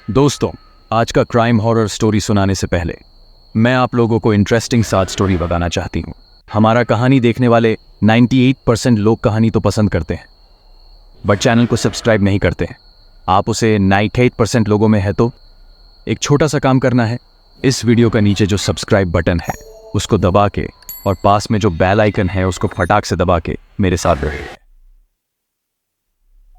दोस्तों, आज का क्राइम हॉरर स्टोरी सुनाने से पहले मैं आप लोगों को इंटरेस्टिंग साथ स्टोरी बताना चाहती हूँ। हमारा कहानी देखने वाले 98% लोग कहानी तो पसंद करते हैं, बट चैनल को सब्सक्राइब नहीं करते हैं। आप उसे 98% लोगों में है तो एक छोटा सा काम करना है। इस वीडियो का नीचे जो सब्सक्राइब बटन है उसको दबा के और पास में जो बेल आइकन है उसको फटाक से दबा के मेरे साथ रहिए।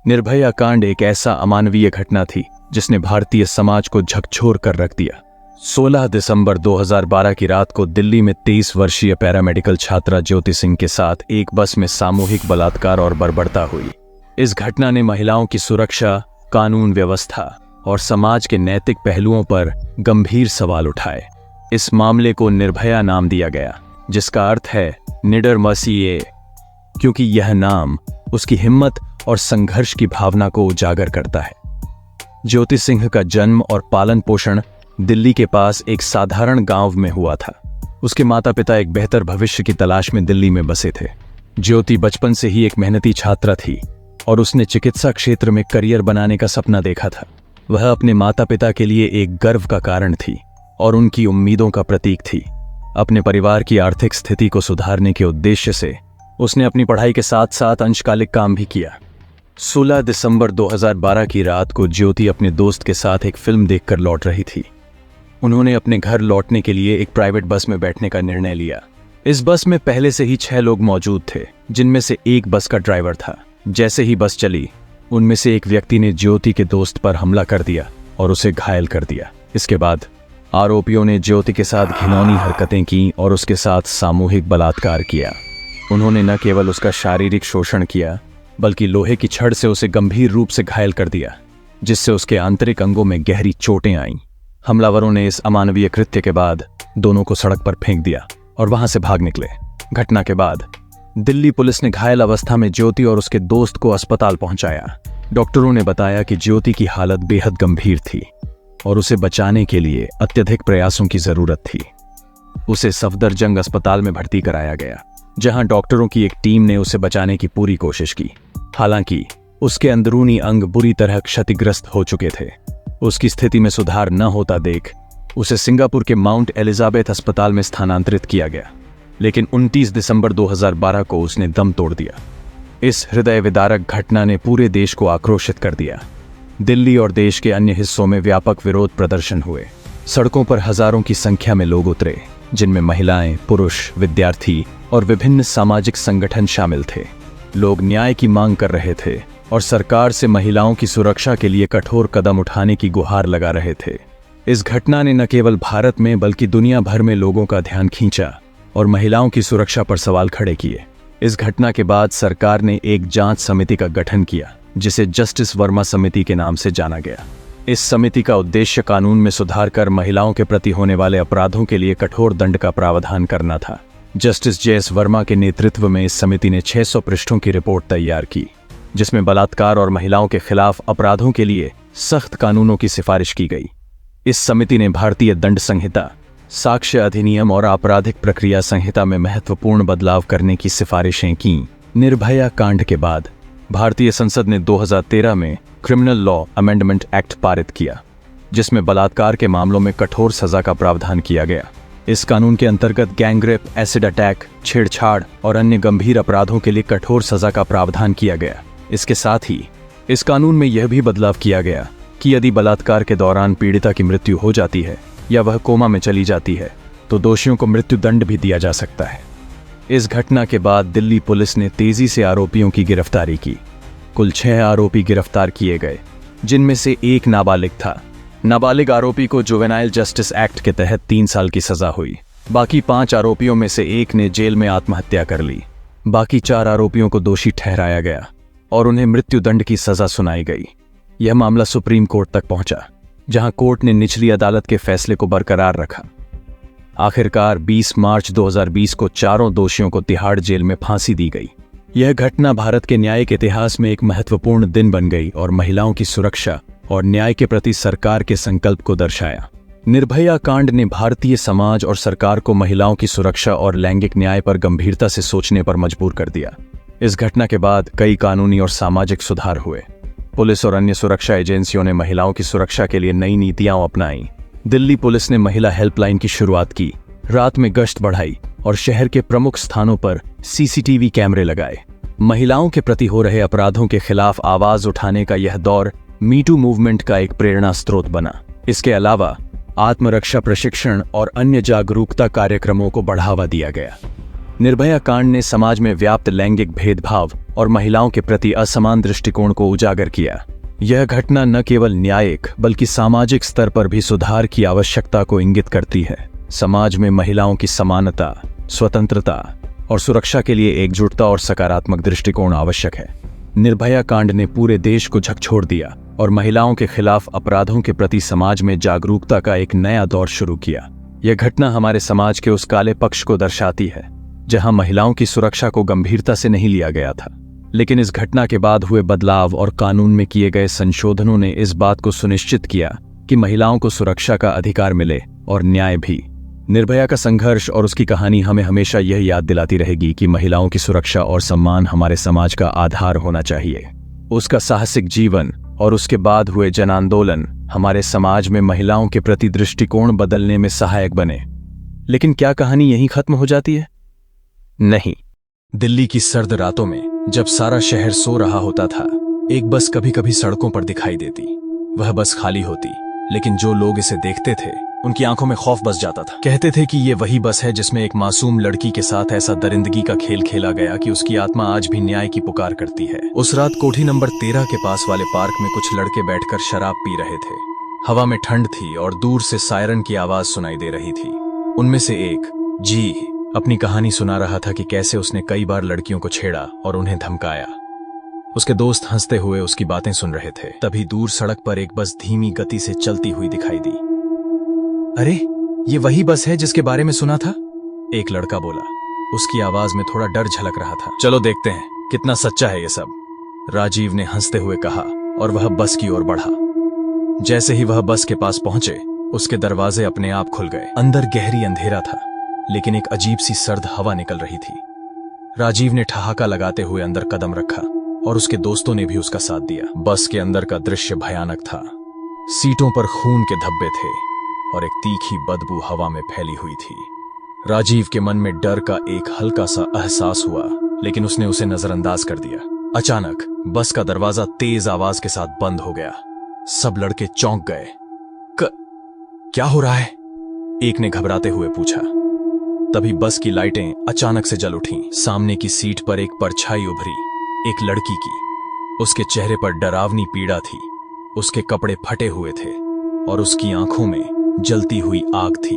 निर्भया कांड एक ऐसा अमानवीय घटना थी जिसने भारतीय समाज को झकझोर कर रख दिया। 16 दिसंबर 2012 की रात को दिल्ली में 23 वर्षीय पैरामेडिकल छात्रा ज्योति सिंह के साथ एक बस में सामूहिक बलात्कार और बर्बरता हुई। इस घटना ने महिलाओं की सुरक्षा, कानून व्यवस्था और समाज के नैतिक पहलुओं पर गंभीर सवाल उठाए। इस मामले को निर्भया नाम दिया गया, जिसका अर्थ है निडर मसीह, क्योंकि यह नाम उसकी हिम्मत और संघर्ष की भावना को उजागर करता है। ज्योति सिंह का जन्म और पालन पोषण दिल्ली के पास एक साधारण गांव में हुआ था। उसके माता पिता एक बेहतर भविष्य की तलाश में दिल्ली में बसे थे। ज्योति बचपन से ही एक मेहनती छात्रा थी और उसने चिकित्सा क्षेत्र में करियर बनाने का सपना देखा था। वह अपने माता पिता के लिए एक गर्व का कारण थी और उनकी उम्मीदों का प्रतीक थी। अपने परिवार की आर्थिक स्थिति को सुधारने के उद्देश्य से उसने अपनी पढ़ाई के साथ साथ अंशकालिक काम भी किया। 16 दिसंबर 2012 की रात को ज्योति अपने दोस्त के साथ एक फिल्म देखकर लौट रही थी। उन्होंने अपने घर लौटने के लिए एक प्राइवेट बस में बैठने का निर्णय लिया। इस बस में पहले से ही 6 लोग मौजूद थे, जिनमें से एक बस का ड्राइवर था। जैसे ही बस चली, उनमें से एक व्यक्ति ने ज्योति के दोस्त पर हमला कर दिया और उसे घायल कर दिया। इसके बाद आरोपियों ने ज्योति के साथ घिनौनी हरकतें की और उसके साथ सामूहिक बलात्कार किया। उन्होंने न केवल उसका शारीरिक शोषण किया, बल्कि लोहे की छड़ से उसे गंभीर रूप से घायल कर दिया, जिससे उसके आंतरिक अंगों में गहरी चोटें आईं। हमलावरों ने इस अमानवीय कृत्य के बाद दोनों को सड़क पर फेंक दिया और वहां से भाग निकले। घटना के बाद दिल्ली पुलिस ने घायल अवस्था में ज्योति और उसके दोस्त को अस्पताल पहुंचाया। डॉक्टरों ने बताया कि ज्योति की हालत बेहद गंभीर थी और उसे बचाने के लिए अत्यधिक प्रयासों की जरूरत थी। उसे सफदरजंग अस्पताल में भर्ती कराया गया, जहां डॉक्टरों की एक टीम ने उसे बचाने की पूरी कोशिश की। हालांकि उसके अंदरूनी अंग बुरी तरह क्षतिग्रस्त हो चुके थे। उसकी स्थिति में सुधार न होता देख उसे सिंगापुर के माउंट एलिजाबेथ अस्पताल में स्थानांतरित किया गया, लेकिन 29 दिसंबर 2012 को उसने दम तोड़ दिया। इस हृदय विदारक घटना ने पूरे देश को आक्रोशित कर दिया। दिल्ली और देश के अन्य हिस्सों में व्यापक विरोध प्रदर्शन हुए। सड़कों पर हजारों की संख्या में लोग उतरे, जिनमें महिलाएं, पुरुष, विद्यार्थी और विभिन्न सामाजिक संगठन शामिल थे। लोग न्याय की मांग कर रहे थे और सरकार से महिलाओं की सुरक्षा के लिए कठोर कदम उठाने की गुहार लगा रहे थे। इस घटना ने न केवल भारत में बल्कि दुनिया भर में लोगों का ध्यान खींचा और महिलाओं की सुरक्षा पर सवाल खड़े किए। इस घटना के बाद सरकार ने एक जांच समिति का गठन किया, जिसे जस्टिस वर्मा समिति के नाम से जाना गया। इस समिति का उद्देश्य कानून में सुधार कर महिलाओं के प्रति होने वाले अपराधों के लिए कठोर दंड का प्रावधान करना था। जस्टिस JS वर्मा के नेतृत्व में इस समिति ने 600 पृष्ठों की रिपोर्ट तैयार की, जिसमें बलात्कार और महिलाओं के खिलाफ अपराधों के लिए सख्त कानूनों की सिफारिश की गई। इस समिति ने भारतीय दंड संहिता, साक्ष्य अधिनियम और आपराधिक प्रक्रिया संहिता में महत्वपूर्ण बदलाव करने की सिफारिशें की। निर्भया कांड के बाद भारतीय संसद ने 2013 में क्रिमिनल लॉ अमेंडमेंट एक्ट पारित किया, जिसमें बलात्कार के मामलों में कठोर सजा का प्रावधान किया गया। इस कानून के अंतर्गत गैंगरेप, एसिड अटैक, छेड़छाड़ और अन्य गंभीर अपराधों के लिए कठोर सजा का प्रावधान किया गया। इसके साथ ही इस कानून में यह भी बदलाव किया गया कि यदि बलात्कार के दौरान पीड़िता की मृत्यु हो जाती है या वह कोमा में चली जाती है, तो दोषियों को मृत्यु दंड भी दिया जा सकता है। इस घटना के बाद दिल्ली पुलिस ने तेजी से आरोपियों की गिरफ्तारी की। कुल 6 आरोपी गिरफ्तार किए गए, जिनमें से एक नाबालिग था। नाबालिग आरोपी को जुवेनाइल जस्टिस एक्ट के तहत 3 साल की सजा हुई। बाकी 5 आरोपियों में से एक ने जेल में आत्महत्या कर ली। बाकी 4 आरोपियों को दोषी ठहराया गया और उन्हें मृत्युदंड की सजा सुनाई गई। यह मामला सुप्रीम कोर्ट तक पहुंचा, जहां कोर्ट ने निचली अदालत के फैसले को बरकरार रखा। आखिरकार 20 मार्च 2020 को चारों दोषियों को तिहाड़ जेल में फांसी दी गई। यह घटना भारत के न्यायिक इतिहास में एक महत्वपूर्ण दिन बन गई और महिलाओं की सुरक्षा और न्याय के प्रति सरकार के संकल्प को दर्शाया। निर्भया कांड ने भारतीय समाज और सरकार को महिलाओं की सुरक्षा और लैंगिक न्याय पर गंभीरता से सोचने पर मजबूर कर दिया। इस घटना के बाद कई कानूनी और सामाजिक सुधार हुए। पुलिस और अन्य सुरक्षा एजेंसियों ने महिलाओं की सुरक्षा के लिए नई नीतियां अपनाई। दिल्ली पुलिस ने महिला हेल्पलाइन की शुरुआत की, रात में गश्त बढ़ाई और शहर के प्रमुख स्थानों पर सीसीटीवी कैमरे लगाए। महिलाओं के प्रति हो रहे अपराधों के खिलाफ आवाज उठाने का यह दौर मीटू मूवमेंट का एक प्रेरणा स्रोत बना। इसके अलावा आत्मरक्षा प्रशिक्षण और अन्य जागरूकता कार्यक्रमों को बढ़ावा दिया गया। निर्भया कांड ने समाज में व्याप्त लैंगिक भेदभाव और महिलाओं के प्रति असमान दृष्टिकोण को उजागर किया। यह घटना न केवल न्यायिक बल्कि सामाजिक स्तर पर भी सुधार की आवश्यकता को इंगित करती है। समाज में महिलाओं की समानता, स्वतंत्रता और सुरक्षा के लिए एकजुटता और सकारात्मक दृष्टिकोण आवश्यक है। निर्भया कांड ने पूरे देश को झकझोर दिया और महिलाओं के खिलाफ अपराधों के प्रति समाज में जागरूकता का एक नया दौर शुरू किया। यह घटना हमारे समाज के उस काले पक्ष को दर्शाती है जहां महिलाओं की सुरक्षा को गंभीरता से नहीं लिया गया था। लेकिन इस घटना के बाद हुए बदलाव और कानून में किए गए संशोधनों ने इस बात को सुनिश्चित किया कि महिलाओं को सुरक्षा का अधिकार मिले और न्याय भी। निर्भया का संघर्ष और उसकी कहानी हमें हमेशा यह याद दिलाती रहेगी कि महिलाओं की सुरक्षा और सम्मान हमारे समाज का आधार होना चाहिए। उसका साहसिक जीवन और उसके बाद हुए जन आंदोलन हमारे समाज में महिलाओं के प्रति दृष्टिकोण बदलने में सहायक बने। लेकिन क्या कहानी यहीं खत्म हो जाती है? नहीं। दिल्ली की सर्द रातों में जब सारा शहर सो रहा होता था, एक बस कभी कभी सड़कों पर दिखाई देती। वह बस खाली होती, लेकिन जो लोग इसे देखते थे उनकी आंखों में खौफ बस जाता था। कहते थे कि ये वही बस है जिसमें एक मासूम लड़की के साथ ऐसा दरिंदगी का खेल खेला गया कि उसकी आत्मा आज भी न्याय की पुकार करती है। उस रात कोठी नंबर 13 के पास वाले पार्क में कुछ लड़के बैठकर शराब पी रहे थे। हवा में ठंड थी और दूर से सायरन की आवाज सुनाई दे रही थी। उनमें से एक जी अपनी कहानी सुना रहा था कि कैसे उसने कई बार लड़कियों को छेड़ा और उन्हें धमकाया। उसके दोस्त हंसते हुए उसकी बातें सुन रहे थे। तभी दूर सड़क पर एक बस धीमी गति से चलती हुई दिखाई दी। अरे, ये वही बस है जिसके बारे में सुना था, एक लड़का बोला। उसकी आवाज में थोड़ा डर झलक रहा था। चलो देखते हैं कितना सच्चा है ये सब, राजीव ने हंसते हुए कहा और वह बस की ओर बढ़ा। जैसे ही वह बस के पास पहुंचे, उसके दरवाजे अपने आप खुल गए। अंदर गहरी अंधेरा था, लेकिन एक अजीब सी सर्द हवा निकल रही थी। राजीव ने ठहाका लगाते हुए अंदर कदम रखा और उसके दोस्तों ने भी उसका साथ दिया। बस के अंदर का दृश्य भयानक था। सीटों पर खून के धब्बे थे और एक तीखी बदबू हवा में फैली हुई थी। राजीव के मन में डर का एक हल्का सा एहसास हुआ, लेकिन उसने उसे नजरअंदाज कर दिया। अचानक बस का दरवाजा तेज आवाज के साथ बंद हो गया। सब लड़के चौंक गए। क्या हो रहा है? एक ने घबराते हुए पूछा। तभी बस की लाइटें अचानक से जल उठीं। सामने की सीट पर एक परछाई उभरी, एक लड़की की। उसके चेहरे पर डरावनी पीड़ा थी। उसके कपड़े फटे हुए थे और उसकी आंखों में जलती हुई आग थी।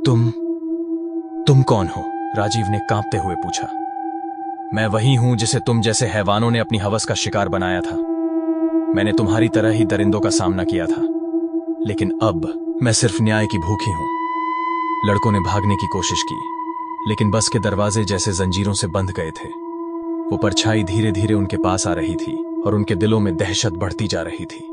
तुम कौन हो? राजीव ने कांपते हुए पूछा। मैं वही हूं जिसे तुम जैसे हैवानों ने अपनी हवस का शिकार बनाया था। मैंने तुम्हारी तरह ही दरिंदों का सामना किया था, लेकिन अब मैं सिर्फ न्याय की भूखी हूं। लड़कों ने भागने की कोशिश की, लेकिन बस के दरवाजे जैसे जंजीरों से बंध गए थे। वो परछाई धीरे धीरे उनके पास आ रही थी और उनके दिलों में दहशत बढ़ती जा रही थी।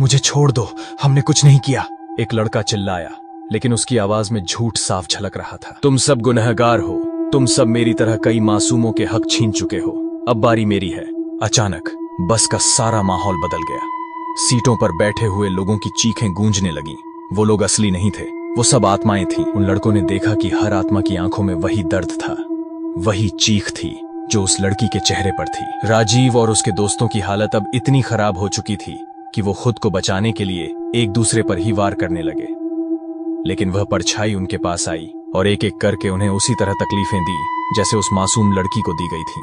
मुझे छोड़ दो, हमने कुछ नहीं किया, एक लड़का चिल्लाया, लेकिन उसकी आवाज में झूठ साफ झलक रहा था। तुम सब गुनहगार हो, तुम सब मेरी तरह कई मासूमों के हक छीन चुके हो, अब बारी मेरी है। अचानक बस का सारा माहौल बदल गया। सीटों पर बैठे हुए लोगों की चीखें गूंजने लगीं। वो लोग असली नहीं थे, वो सब आत्माएं थीं। उन लड़कों ने देखा कि हर आत्मा की आंखों में वही दर्द था, वही चीख थी जो उस लड़की के चेहरे पर थी। राजीव और उसके दोस्तों की हालत अब इतनी खराब हो चुकी थी कि वो खुद को बचाने के लिए एक दूसरे पर ही वार करने लगे। लेकिन वह परछाई उनके पास आई और एक एक करके उन्हें उसी तरह तकलीफें दी जैसे उस मासूम लड़की को दी गई थी।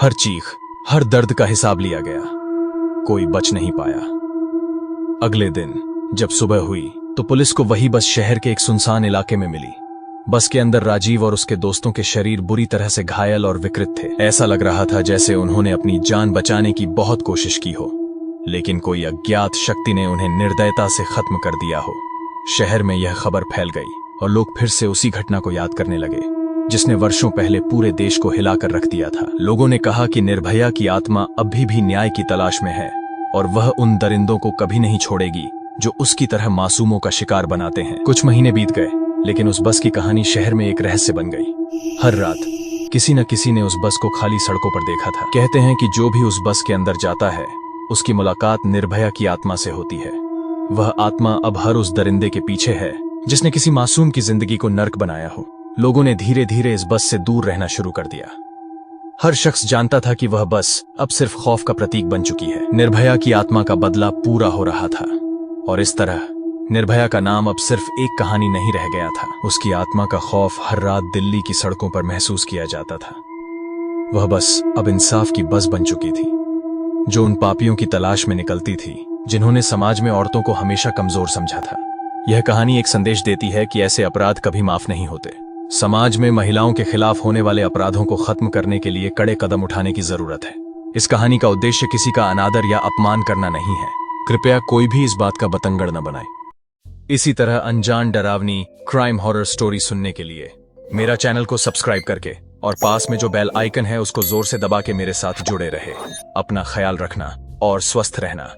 हर चीख, हर दर्द का हिसाब लिया गया, कोई बच नहीं पाया। अगले दिन जब सुबह हुई तो पुलिस को वही बस शहर के एक सुनसान इलाके में मिली। बस के अंदर राजीव और उसके दोस्तों के शरीर बुरी तरह से घायल और विकृत थे। ऐसा लग रहा था जैसे उन्होंने अपनी जान बचाने की बहुत कोशिश की हो, लेकिन कोई अज्ञात शक्ति ने उन्हें निर्दयता से खत्म कर दिया हो। शहर में यह खबर फैल गई और लोग फिर से उसी घटना को याद करने लगे जिसने वर्षों पहले पूरे देश को हिलाकर रख दिया था। लोगों ने कहा कि निर्भया की आत्मा अभी भी न्याय की तलाश में है और वह उन दरिंदों को कभी नहीं छोड़ेगी जो उसकी तरह मासूमों का शिकार बनाते हैं। कुछ महीने बीत गए, लेकिन उस बस की कहानी शहर में एक रहस्य बन गई। हर रात किसी न किसी ने उस बस को खाली सड़कों पर देखा था। कहते हैं कि जो भी उस बस के अंदर जाता है उसकी मुलाकात निर्भया की आत्मा से होती है। वह आत्मा अब हर उस दरिंदे के पीछे है जिसने किसी मासूम की जिंदगी को नर्क बनाया हो। लोगों ने धीरे धीरे इस बस से दूर रहना शुरू कर दिया। हर शख्स जानता था कि वह बस अब सिर्फ खौफ का प्रतीक बन चुकी है। निर्भया की आत्मा का बदला पूरा हो रहा था और इस तरह निर्भया का नाम अब सिर्फ एक कहानी नहीं रह गया था। उसकी आत्मा का खौफ हर रात दिल्ली की सड़कों पर महसूस किया जाता था। वह बस अब इंसाफ की बस बन चुकी थी, जो उन पापियों की तलाश में निकलती थी जिन्होंने समाज में औरतों को हमेशा कमजोर समझा था। यह कहानी एक संदेश देती है कि ऐसे अपराध कभी माफ नहीं होते। समाज में महिलाओं के खिलाफ होने वाले अपराधों को खत्म करने के लिए कड़े कदम उठाने की जरूरत है। इस कहानी का उद्देश्य किसी का अनादर या अपमान करना नहीं है। कृपया कोई भी इस बात का बतंगड़ न बनाए। इसी तरह अनजान डरावनी क्राइम हॉरर स्टोरी सुनने के लिए मेरा चैनल को सब्सक्राइब करके और पास में जो बेल आइकन है उसको जोर से दबा के मेरे साथ जुड़े रहे। अपना ख्याल रखना और स्वस्थ रहना।